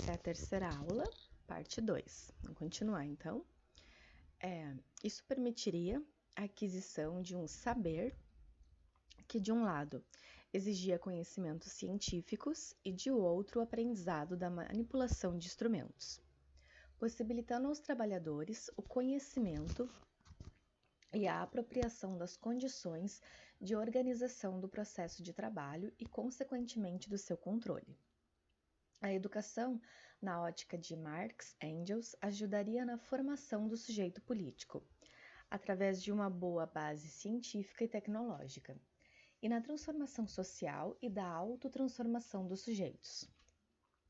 Essa é a terceira aula, parte 2. Vamos continuar, então. Isso permitiria a aquisição de um saber que, de um lado, exigia conhecimentos científicos e, de outro, o aprendizado da manipulação de instrumentos, possibilitando aos trabalhadores o conhecimento e a apropriação das condições de organização do processo de trabalho e, consequentemente, do seu controle. A educação, na ótica de Marx e Engels, ajudaria na formação do sujeito político, através de uma boa base científica e tecnológica, e na transformação social e da autotransformação dos sujeitos.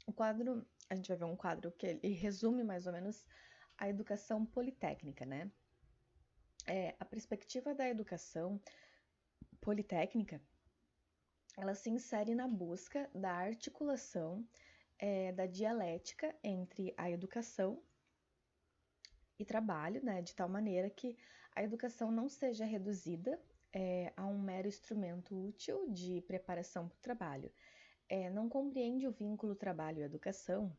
A gente vai ver um quadro que ele resume mais ou menos a educação politécnica, né? A perspectiva da educação politécnica, ela se insere na busca da articulação da dialética entre a educação e trabalho, né, de tal maneira que a educação não seja reduzida a um mero instrumento útil de preparação para o trabalho. Não compreende o vínculo trabalho-educação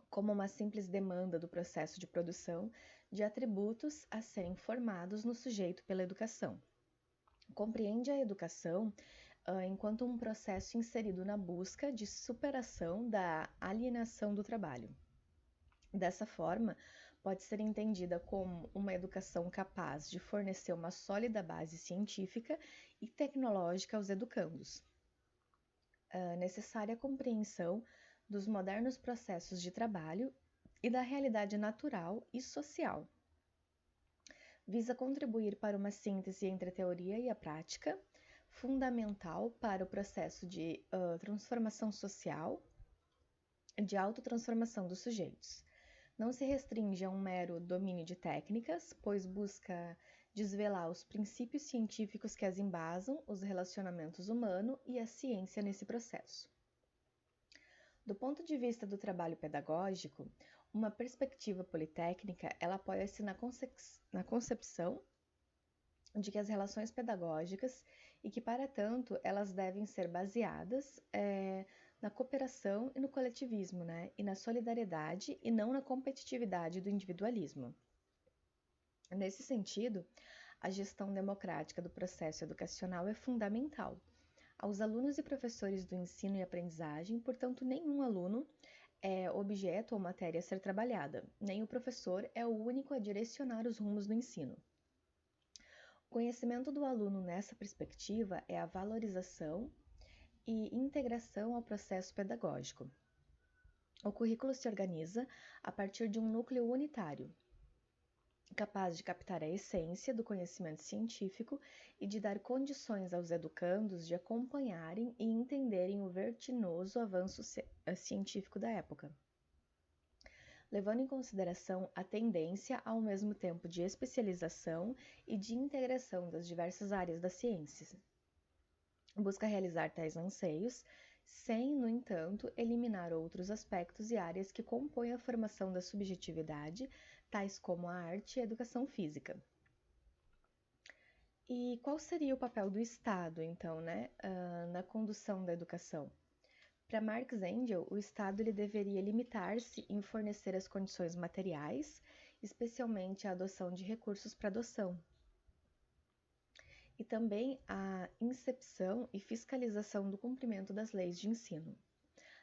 como uma simples demanda do processo de produção de atributos a serem formados no sujeito pela educação. Compreende a educação enquanto um processo inserido na busca de superação da alienação do trabalho. Dessa forma, pode ser entendida como uma educação capaz de fornecer uma sólida base científica e tecnológica aos educandos. Necessária compreensão dos modernos processos de trabalho e da realidade natural e social. Visa contribuir para uma síntese entre a teoria e a prática, fundamental para o processo de transformação social, de autotransformação dos sujeitos. Não se restringe a um mero domínio de técnicas, pois busca desvelar os princípios científicos que as embasam, os relacionamentos humanos e a ciência nesse processo. Do ponto de vista do trabalho pedagógico, uma perspectiva politécnica, ela apoia-se na concepção de que as relações pedagógicas e que, para tanto, elas devem ser baseadas na cooperação e no coletivismo, né? E na solidariedade e não na competitividade do individualismo. Nesse sentido, a gestão democrática do processo educacional é fundamental. Aos alunos e professores do ensino e aprendizagem, portanto, nenhum aluno é objeto ou matéria a ser trabalhada, nem o professor é o único a direcionar os rumos do ensino. O conhecimento do aluno nessa perspectiva é a valorização e integração ao processo pedagógico. O currículo se organiza a partir de um núcleo unitário, capaz de captar a essência do conhecimento científico e de dar condições aos educandos de acompanharem e entenderem o vertiginoso avanço científico da época, levando em consideração a tendência ao mesmo tempo de especialização e de integração das diversas áreas das ciências. Busca realizar tais anseios, sem, no entanto, eliminar outros aspectos e áreas que compõem a formação da subjetividade, tais como a arte e a educação física. E qual seria o papel do Estado, então, né, na condução da educação? Para Marx e Engels, o Estado ele deveria limitar-se em fornecer as condições materiais, especialmente a adoção de recursos para adoção, e também a incepção e fiscalização do cumprimento das leis de ensino.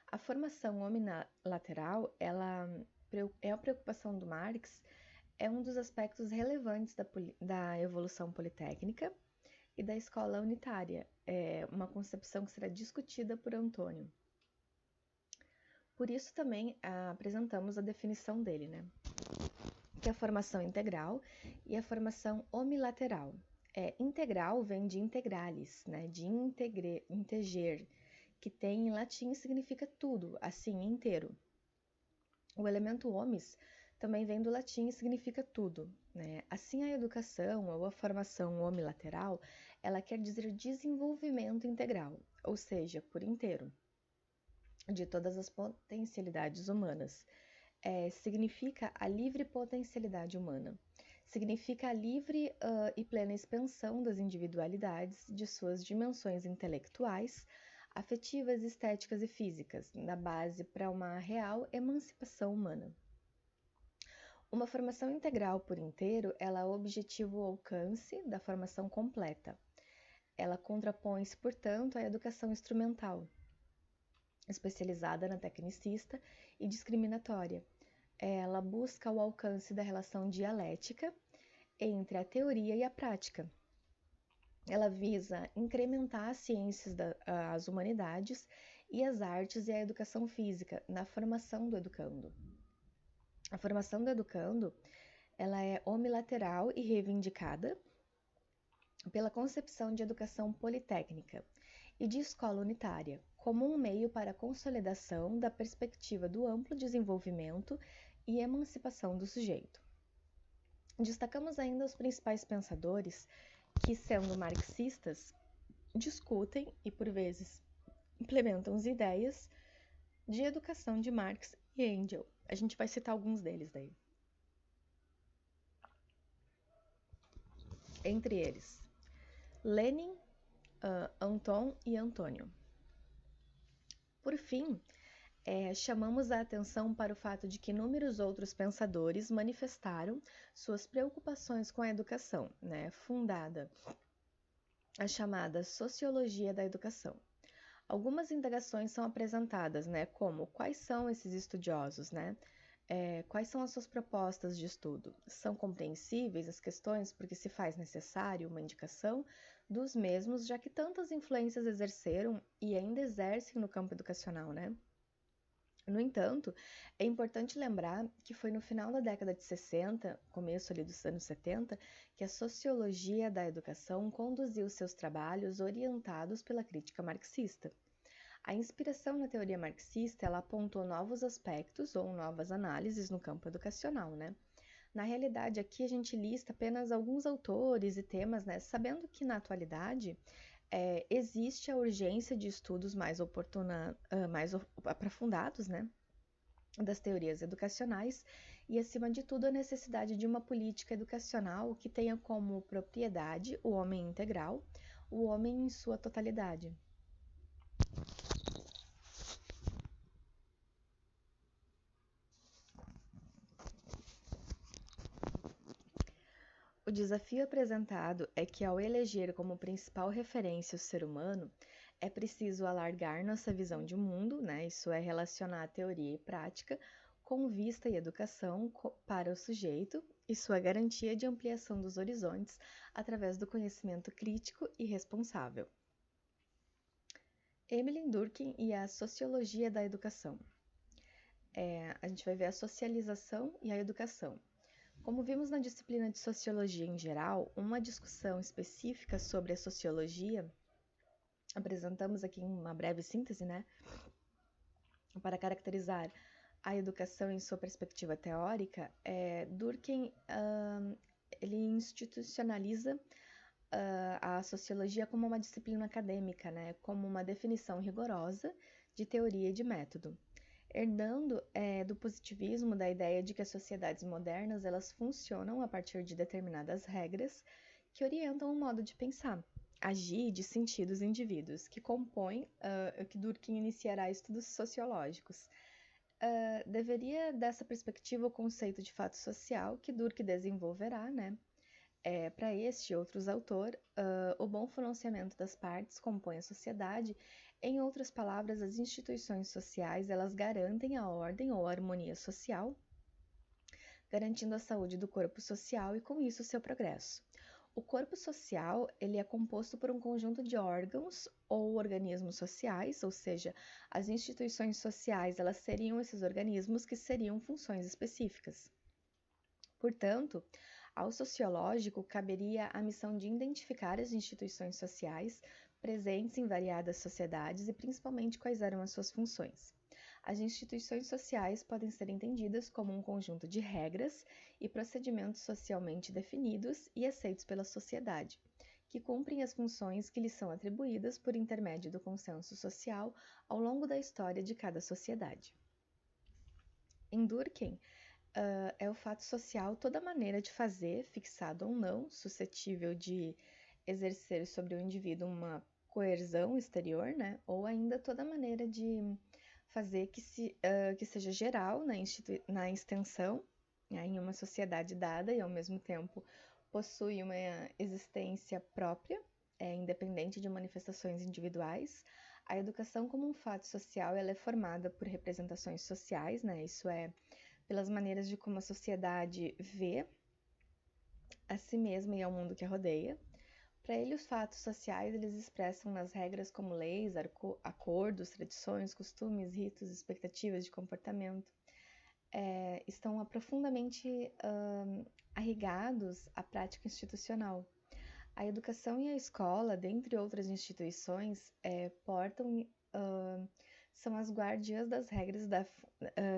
A formação unilateral, ela é a preocupação do Marx, é um dos aspectos relevantes da evolução politécnica e da escola unitária, é uma concepção que será discutida por Antônio. Por isso também apresentamos a definição dele, né? Que é a formação integral e a formação homilateral. Integral vem de integralis, né? De integer, que tem em latim significa tudo, assim, inteiro. O elemento homis também vem do latim e significa tudo, né? Assim, a educação ou a formação homilateral, ela quer dizer desenvolvimento integral, ou seja, por inteiro, de todas as potencialidades humanas. Significa a livre potencialidade humana. Significa a livre e plena expansão das individualidades, de suas dimensões intelectuais, afetivas, estéticas e físicas, na base para uma real emancipação humana. Uma formação integral por inteiro, ela objetiva o alcance da formação completa. Ela contrapõe-se, portanto, à educação instrumental, especializada na tecnicista e discriminatória. Ela busca o alcance da relação dialética entre a teoria e a prática. Ela visa incrementar as ciências as humanidades e as artes e a educação física na formação do educando. A formação do educando, ela é omnilateral e reivindicada pela concepção de educação politécnica e de escola unitária, como um meio para a consolidação da perspectiva do amplo desenvolvimento e emancipação do sujeito. Destacamos ainda os principais pensadores que, sendo marxistas, discutem e, por vezes, implementam as ideias de educação de Marx e Engels. A gente vai citar alguns deles daí. Entre eles, Lenin, Anton e Antônio. Por fim, chamamos a atenção para o fato de que inúmeros outros pensadores manifestaram suas preocupações com a educação, fundada a chamada Sociologia da Educação. Algumas indagações são apresentadas, como quais são esses estudiosos, quais são as suas propostas de estudo? São compreensíveis as questões porque se faz necessário uma indicação dos mesmos, já que tantas influências exerceram e ainda exercem no campo educacional, No entanto, é importante lembrar que foi no final da década de 60, começo ali dos anos 70, que a sociologia da educação conduziu seus trabalhos orientados pela crítica marxista. A inspiração na teoria marxista, ela apontou novos aspectos ou novas análises no campo educacional, Na realidade, aqui a gente lista apenas alguns autores e temas, sabendo que na atualidade existe a urgência de estudos mais aprofundados, das teorias educacionais e, acima de tudo, a necessidade de uma política educacional que tenha como propriedade o homem integral, o homem em sua totalidade. O desafio apresentado é que, ao eleger como principal referência o ser humano, é preciso alargar nossa visão de mundo, Isso é relacionar a teoria e prática com vista e educação para o sujeito e sua garantia de ampliação dos horizontes através do conhecimento crítico e responsável. Emile Durkheim e a sociologia da educação. A gente vai ver a socialização e a educação. Como vimos na disciplina de sociologia em geral, uma discussão específica sobre a sociologia, apresentamos aqui uma breve síntese, para caracterizar a educação em sua perspectiva teórica, Durkheim ele institucionaliza a sociologia como uma disciplina acadêmica, como uma definição rigorosa de teoria e de método, herdando do positivismo da ideia de que as sociedades modernas elas funcionam a partir de determinadas regras que orientam o modo de pensar, agir e de sentir dos indivíduos, que compõem que Durkheim iniciará estudos sociológicos. Deveria, dessa perspectiva, o conceito de fato social que Durkheim desenvolverá, para este e outros autores, o bom pronunciamento das partes compõe a sociedade. Em outras palavras, as instituições sociais, elas garantem a ordem ou a harmonia social, garantindo a saúde do corpo social e, com isso, seu progresso. O corpo social, ele é composto por um conjunto de órgãos ou organismos sociais, ou seja, as instituições sociais, elas seriam esses organismos que seriam funções específicas. Portanto, ao sociológico, caberia a missão de identificar as instituições sociais presentes em variadas sociedades e principalmente quais eram as suas funções. As instituições sociais podem ser entendidas como um conjunto de regras e procedimentos socialmente definidos e aceitos pela sociedade, que cumprem as funções que lhes são atribuídas por intermédio do consenso social ao longo da história de cada sociedade. Em Durkheim, é o fato social toda maneira de fazer, fixado ou não, suscetível de exercer sobre o indivíduo uma coerção exterior, né? Ou ainda toda maneira de fazer que seja geral na extensão, né, em uma sociedade dada e ao mesmo tempo possui uma existência própria, independente de manifestações individuais. A educação como um fato social, ela é formada por representações sociais, né? Isso é, pelas maneiras de como a sociedade vê a si mesma e ao mundo que a rodeia. Para ele, os fatos sociais eles expressam nas regras como leis, acordos, tradições, costumes, ritos, expectativas de comportamento. Estão profundamente arraigados à prática institucional. A educação e a escola, dentre outras instituições, são as guardiãs das regras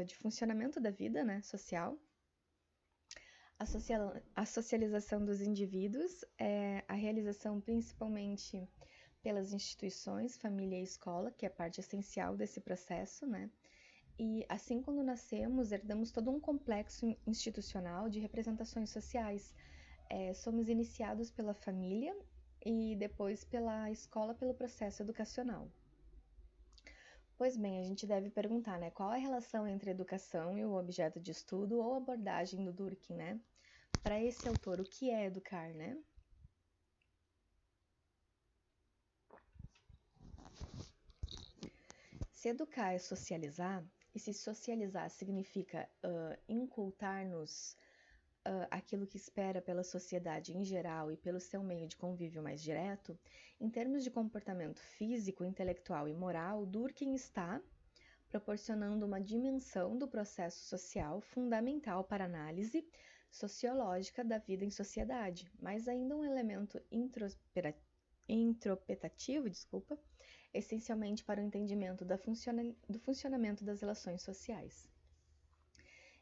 de funcionamento da vida, né, social. A socialização dos indivíduos é a realização principalmente pelas instituições, família e escola, que é parte essencial desse processo, né? E assim quando nascemos, herdamos todo um complexo institucional de representações sociais. Somos iniciados pela família e depois pela escola, pelo processo educacional. Pois bem, a gente deve perguntar, né, qual a relação entre a educação e o objeto de estudo ou abordagem do Durkheim, né? Para esse autor, o que é educar, né? Se educar é socializar, e se socializar significa incultar-nos aquilo que espera pela sociedade em geral e pelo seu meio de convívio mais direto, em termos de comportamento físico, intelectual e moral, Durkheim está proporcionando uma dimensão do processo social fundamental para a análise sociológica da vida em sociedade, mas ainda um elemento introspectivo, essencialmente para o entendimento do funcionamento das relações sociais.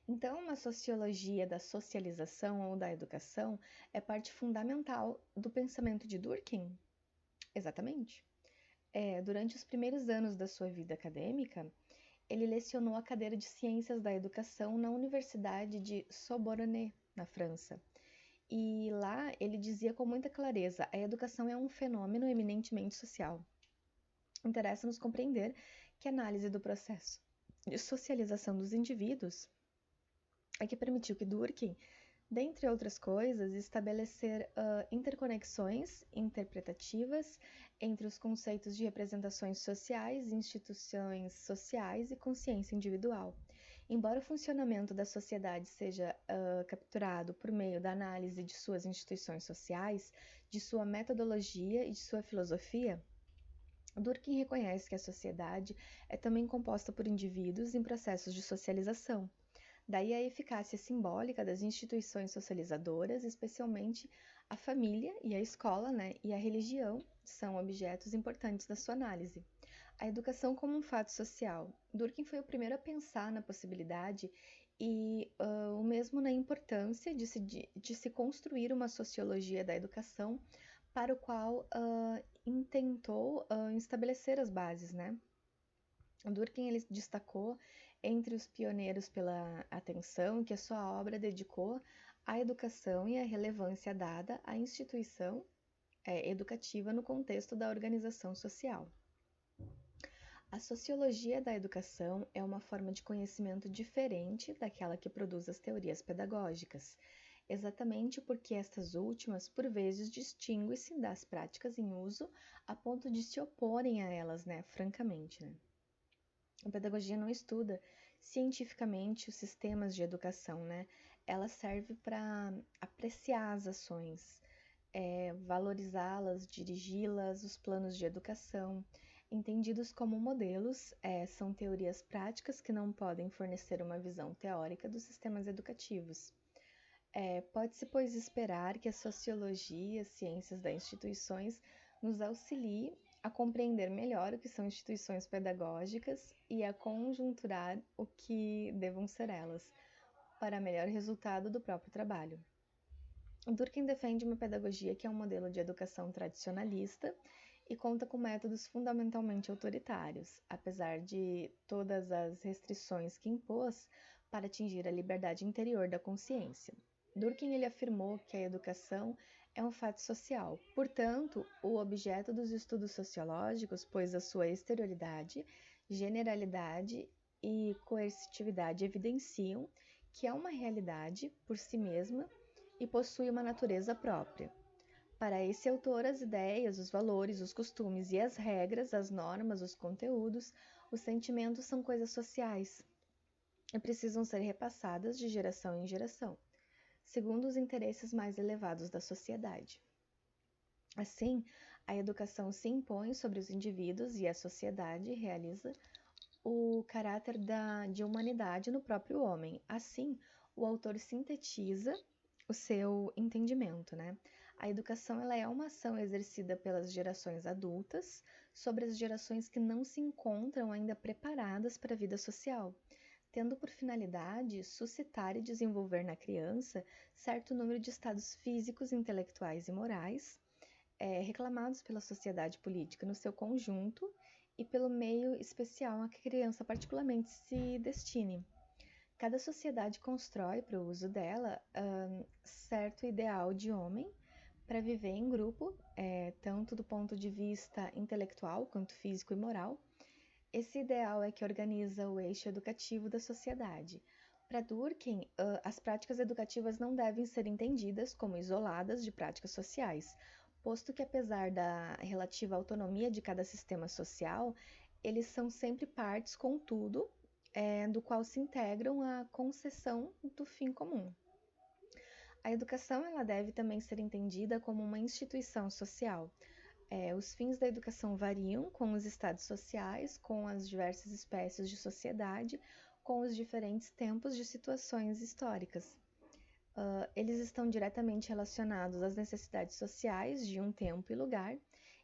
Então, uma sociologia da socialização ou da educação é parte fundamental do pensamento de Durkheim? Exatamente. Durante os primeiros anos da sua vida acadêmica, ele lecionou a cadeira de Ciências da Educação na Universidade de Sorbonne, na França. E lá ele dizia com muita clareza: a educação é um fenômeno eminentemente social. Interessa-nos compreender que a análise do processo de socialização dos indivíduos é que permitiu que Durkheim, dentre outras coisas, estabelecer interconexões interpretativas entre os conceitos de representações sociais, instituições sociais e consciência individual. Embora o funcionamento da sociedade seja capturado por meio da análise de suas instituições sociais, de sua metodologia e de sua filosofia, Durkheim reconhece que a sociedade é também composta por indivíduos em processos de socialização. Daí a eficácia simbólica das instituições socializadoras, especialmente a família e a escola, né, e a religião, são objetos importantes da sua análise. A educação como um fato social. Durkheim foi o primeiro a pensar na possibilidade e o mesmo na importância de se construir uma sociologia da educação para o qual intentou estabelecer as bases, né? Durkheim ele destacou entre os pioneiros pela atenção que a sua obra dedicou à educação e à relevância dada à instituição educativa no contexto da organização social. A sociologia da educação é uma forma de conhecimento diferente daquela que produz as teorias pedagógicas, exatamente porque estas últimas, por vezes, distinguem-se das práticas em uso a ponto de se oporem a elas, né, francamente, né? A pedagogia não estuda cientificamente os sistemas de educação, né? Ela serve para apreciar as ações, valorizá-las, dirigi-las, os planos de educação, entendidos como modelos, são teorias práticas que não podem fornecer uma visão teórica dos sistemas educativos. Pode-se, pois, esperar que a sociologia, as ciências das instituições, nos auxilie a compreender melhor o que são instituições pedagógicas e a conjunturar o que devam ser elas, para melhor resultado do próprio trabalho. Durkheim defende uma pedagogia que é um modelo de educação tradicionalista e conta com métodos fundamentalmente autoritários, apesar de todas as restrições que impôs para atingir a liberdade interior da consciência. Durkheim ele afirmou que a educação é um fato social. Portanto, o objeto dos estudos sociológicos, pois a sua exterioridade, generalidade e coercitividade evidenciam que é uma realidade por si mesma e possui uma natureza própria. Para esse autor, as ideias, os valores, os costumes e as regras, as normas, os conteúdos, os sentimentos são coisas sociais e precisam ser repassadas de geração em geração, segundo os interesses mais elevados da sociedade. Assim, a educação se impõe sobre os indivíduos e a sociedade realiza o caráter de humanidade no próprio homem. Assim, o autor sintetiza o seu entendimento, né? A educação ela é uma ação exercida pelas gerações adultas sobre as gerações que não se encontram ainda preparadas para a vida social, tendo por finalidade suscitar e desenvolver na criança certo número de estados físicos, intelectuais e morais, reclamados pela sociedade política no seu conjunto e pelo meio especial a que a criança particularmente se destine. Cada sociedade constrói para o uso dela certo ideal de homem para viver em grupo, tanto do ponto de vista intelectual quanto físico e moral. Esse ideal é que organiza o eixo educativo da sociedade. Para Durkheim, as práticas educativas não devem ser entendidas como isoladas de práticas sociais, posto que, apesar da relativa autonomia de cada sistema social, eles são sempre partes, contudo, do qual se integram a concessão do fim comum. A educação ela deve também ser entendida como uma instituição social. Os fins da educação variam com os estados sociais, com as diversas espécies de sociedade, com os diferentes tempos de situações históricas. Eles estão diretamente relacionados às necessidades sociais de um tempo e lugar,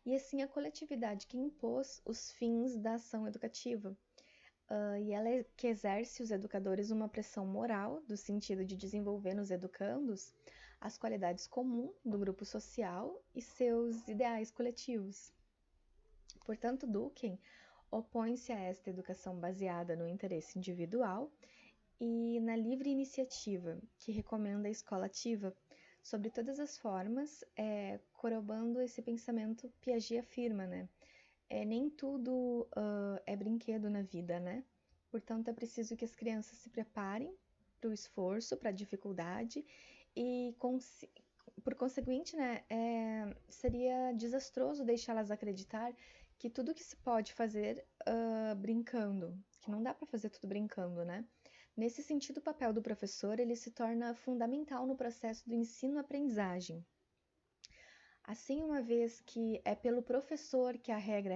e assim a coletividade que impôs os fins da ação educativa. E ela que exerce os educadores uma pressão moral, do sentido de desenvolver nos educandos as qualidades comuns do grupo social e seus ideais coletivos. Portanto, Durkheim opõe-se a esta educação baseada no interesse individual e na livre iniciativa, que recomenda a escola ativa, sobre todas as formas, corroborando esse pensamento Piaget afirma, né? Nem tudo é brinquedo na vida, né? Portanto, é preciso que as crianças se preparem para o esforço, para a dificuldade e, por conseguinte, né, seria desastroso deixá-las acreditar que tudo que se pode fazer brincando, que não dá para fazer tudo brincando, né? Nesse sentido, o papel do professor ele se torna fundamental no processo do ensino-aprendizagem. Assim, uma vez que é pelo professor que a regra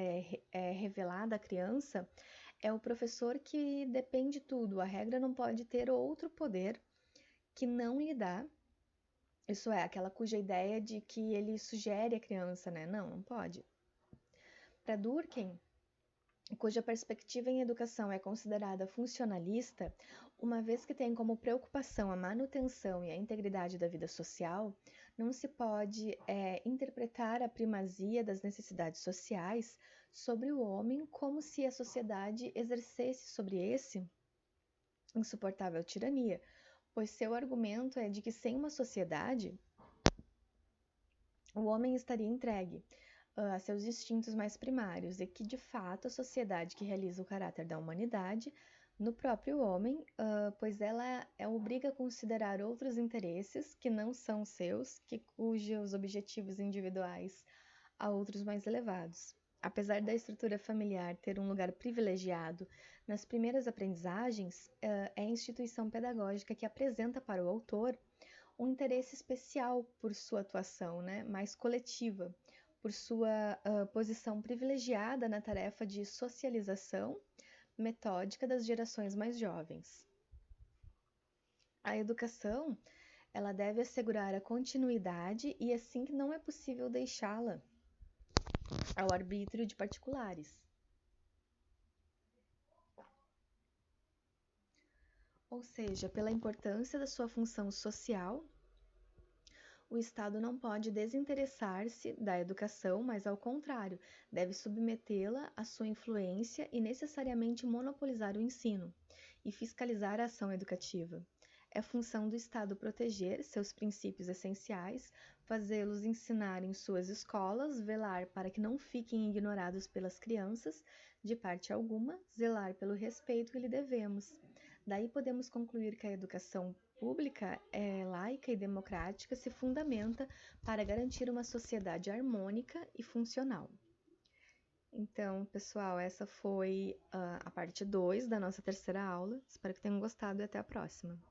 é revelada à criança, é o professor que depende tudo. A regra não pode ter outro poder que não lhe dá. Isso é, aquela cuja ideia de que ele sugere à criança, né? Não pode. Para Durkheim, cuja perspectiva em educação é considerada funcionalista, uma vez que tem como preocupação a manutenção e a integridade da vida social, não se pode interpretar a primazia das necessidades sociais sobre o homem como se a sociedade exercesse sobre esse insuportável tirania, pois seu argumento é de que sem uma sociedade, o homem estaria entregue a seus instintos mais primários e que, de fato, a sociedade que realiza o caráter da humanidade no próprio homem, pois ela obriga a considerar outros interesses que não são seus, cujos objetivos individuais há outros mais elevados. Apesar da estrutura familiar ter um lugar privilegiado nas primeiras aprendizagens, é a instituição pedagógica que apresenta para o autor um interesse especial por sua atuação, né, mais coletiva, por sua posição privilegiada na tarefa de socialização metódica das gerações mais jovens. A educação, ela deve assegurar a continuidade e assim que não é possível deixá-la ao arbítrio de particulares. Ou seja, pela importância da sua função social, o Estado não pode desinteressar-se da educação, mas ao contrário, deve submetê-la à sua influência e necessariamente monopolizar o ensino e fiscalizar a ação educativa. É função do Estado proteger seus princípios essenciais, fazê-los ensinar em suas escolas, velar para que não fiquem ignorados pelas crianças, de parte alguma, zelar pelo respeito que lhe devemos. Daí podemos concluir que a educação pública laica e democrática se fundamenta para garantir uma sociedade harmônica e funcional. Então, pessoal, essa foi a parte 2 da nossa terceira aula. Espero que tenham gostado e até a próxima.